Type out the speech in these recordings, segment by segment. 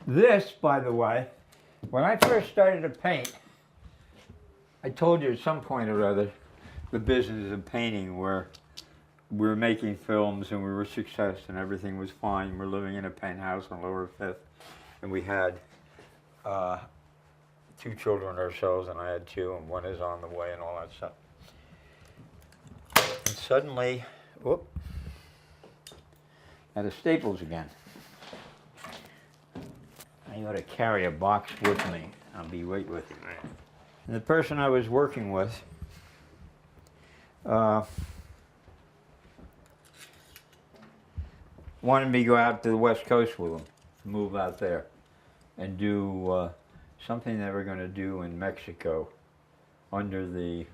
This, by the way, when I first started to paint, I told you at some point or other, the business of painting where we were making films and we were success and everything was fine. We're living in a penthouse on Lower Fifth, and we had 2 children ourselves, and I had 2, and 1 is on the way and all that stuff. And suddenly, whoop, at a Staples again. I ought to carry a box with me. I'll be right with you. And the person I was working with wanted me to go out to the West Coast with them, move out there, and do something they were going to do in Mexico under the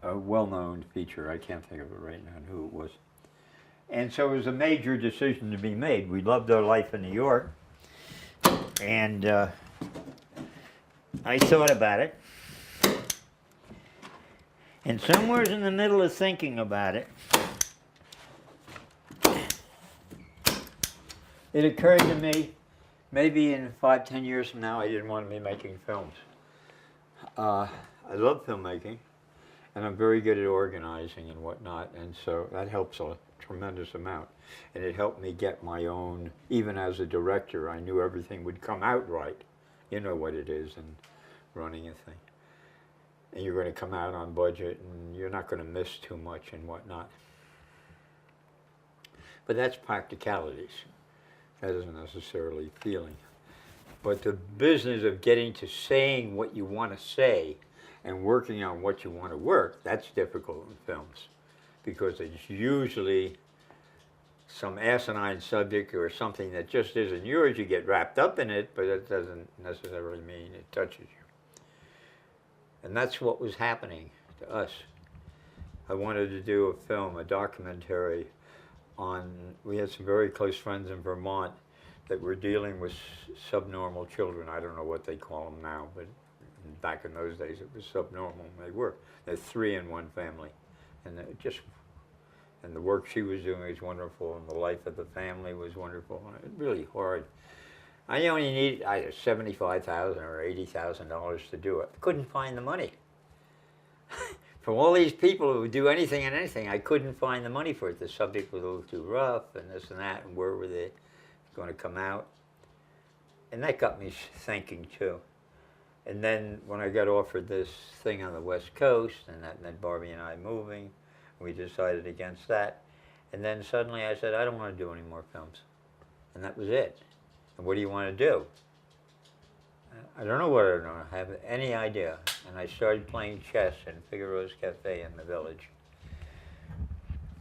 well-known feature. I can't think of it right now who it was. And so it was a major decision to be made. We loved our life in New York, and I thought about it. And somewhere in the middle of thinking about it, it occurred to me, maybe in 5, 10 years from now, I didn't want to be making films. I love filmmaking, and I'm very good at organizing and whatnot, and so that helps a tremendous amount. And it helped me get my own, even as a director, I knew everything would come out right. You know what it is in running a thing. And you're going to come out on budget, and you're not going to miss too much and whatnot. But that's practicalities. That isn't necessarily feeling. But the business of getting to saying what you want to say and working on what you want to work, that's difficult in films. Because it's usually some asinine subject or something that just isn't yours. You get wrapped up in it, but it doesn't necessarily mean it touches you. And that's what was happening to us. I wanted to do a film, a documentary on, we had some very close friends in Vermont that were dealing with subnormal children. I don't know what they call them now, but back in those days it was subnormal. They were. They're 3 in one family. And it just, and the work she was doing was wonderful, and the life of the family was wonderful. And it was really hard. I only needed either $75,000 or $80,000 to do it. I couldn't find the money. For all these people who would do anything and anything, I couldn't find the money for it. The subject was a little too rough, and this and that, and where were they going to come out? And that got me thinking, too. And then when I got offered this thing on the West Coast, and that meant Barbie and I moving, we decided against that. And then suddenly I said, I don't want to do any more films. And that was it. And what do you want to do? I don't know what I don't have any idea. And I started playing chess in Figaro's Cafe in the village.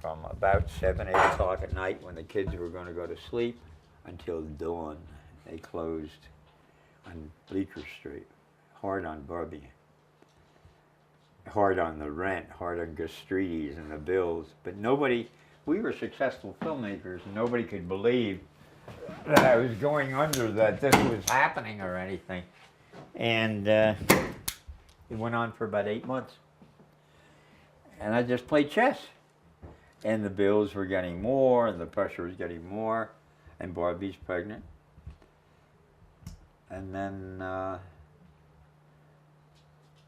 From about 7, 8 o'clock at night when the kids were going to go to sleep until dawn. They closed on Bleecker Street. Hard on Barbie. Hard on the rent, hard on gastritis and the bills. But nobody, we were successful filmmakers, and nobody could believe that I was going under, that this was happening or anything. And it went on for about 8 months. And I just played chess. And the bills were getting more, and the pressure was getting more, and Barbie's pregnant. And then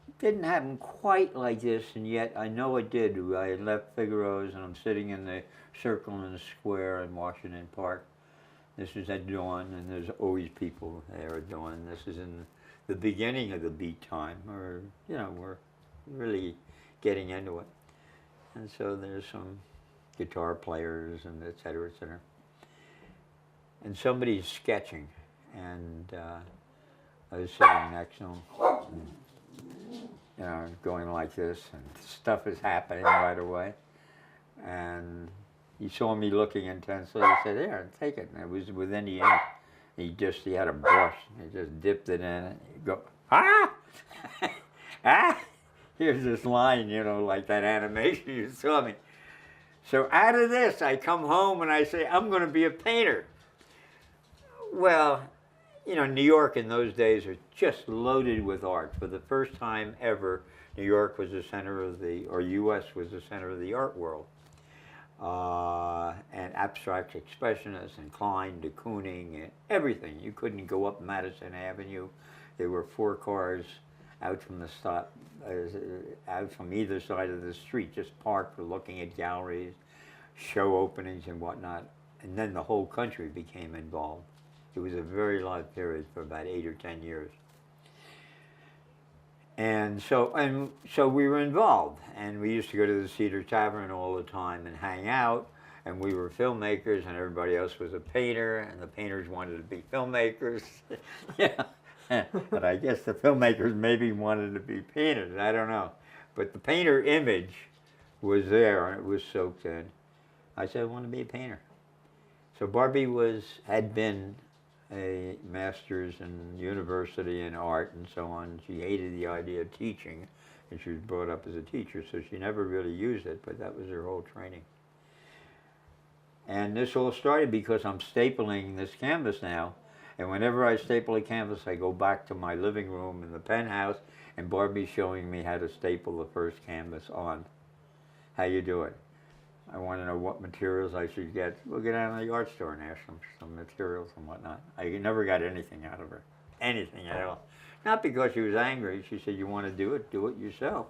it didn't happen quite like this, and yet I know it did. I had left Figaro's, and I'm sitting in the circle in the square in Washington Park. This is at dawn, and there's always people there at dawn. This is in the beginning of the beat time, or, you know, we're really getting into it. And so there's some guitar players and et cetera, et cetera. And somebody's sketching, and I was sitting next to him, and, you know, going like this, and stuff is happening right away. And he saw me looking intensely. He said, "Here, take it." And it was within the ink. He had a brush. He just dipped it in it. He'd go, ah! Ah! Here's this line, you know, like that animation you saw me. So out of this, I come home and I say, I'm going to be a painter. Well, you know, New York in those days was just loaded with art. For the first time ever, New York was the center of the, or U.S. was the center of the art world. and abstract expressionists and Klein de Kooning and everything. You couldn't go up Madison Avenue. There were 4 cars out from the stop, out from either side of the street, just parked looking at galleries, show openings and whatnot. And then the whole country became involved. It was a very long period for about 8 or 10 years. And so we were involved, and we used to go to the Cedar Tavern all the time and hang out, and we were filmmakers, and everybody else was a painter, and the painters wanted to be filmmakers. Yeah, but I guess the filmmakers maybe wanted to be painters, I don't know. But the painter image was there, and it was soaked in. I said, I want to be a painter. So Barbie had been a master's in university in art and so on. She hated the idea of teaching, and she was brought up as a teacher, so she never really used it, but that was her whole training. And this all started because I'm stapling this canvas now, and whenever I staple a canvas, I go back to my living room in the penthouse, and Barbie's showing me how to staple the first canvas on. How you do it? I want to know what materials I should get. We'll get down to the art store and ask them for some materials and whatnot. I never got anything out of her. Anything at all. Not because she was angry. She said, you want to do it yourself.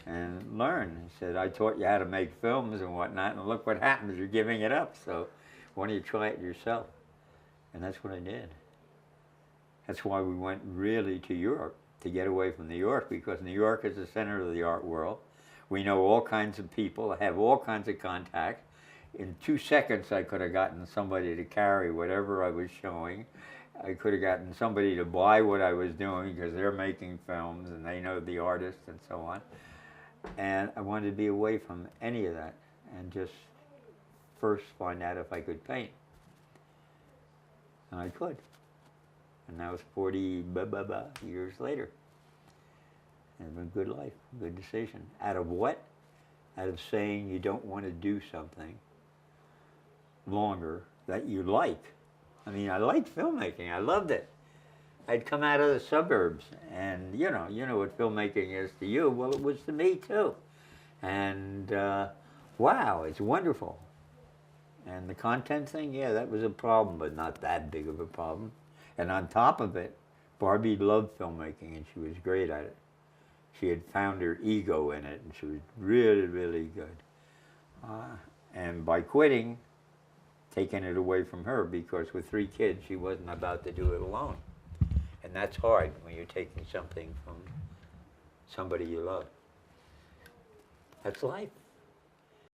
And learn. She said, I taught you how to make films and whatnot, and look what happens. You're giving it up. So why don't you try it yourself? And that's what I did. That's why we went really to Europe, to get away from New York, because New York is the center of the art world. We know all kinds of people, have all kinds of contacts. In 2 seconds, I could have gotten somebody to carry whatever I was showing. I could have gotten somebody to buy what I was doing because they're making films and they know the artists and so on. And I wanted to be away from any of that and just first find out if I could paint. And I could. And that was 40 years later. And a good life, a good decision. Out of what? Out of saying you don't want to do something longer that you like. I mean, I liked filmmaking. I loved it. I'd come out of the suburbs, and you know what filmmaking is to you. Well, it was to me too. And wow, it's wonderful. And the content thing, yeah, that was a problem, but not that big of a problem. And on top of it, Barbie loved filmmaking, and she was great at it. She had found her ego in it, and she was really, really good. And by quitting, taking it away from her, because with 3 kids, she wasn't about to do it alone. And that's hard when you're taking something from somebody you love. That's life.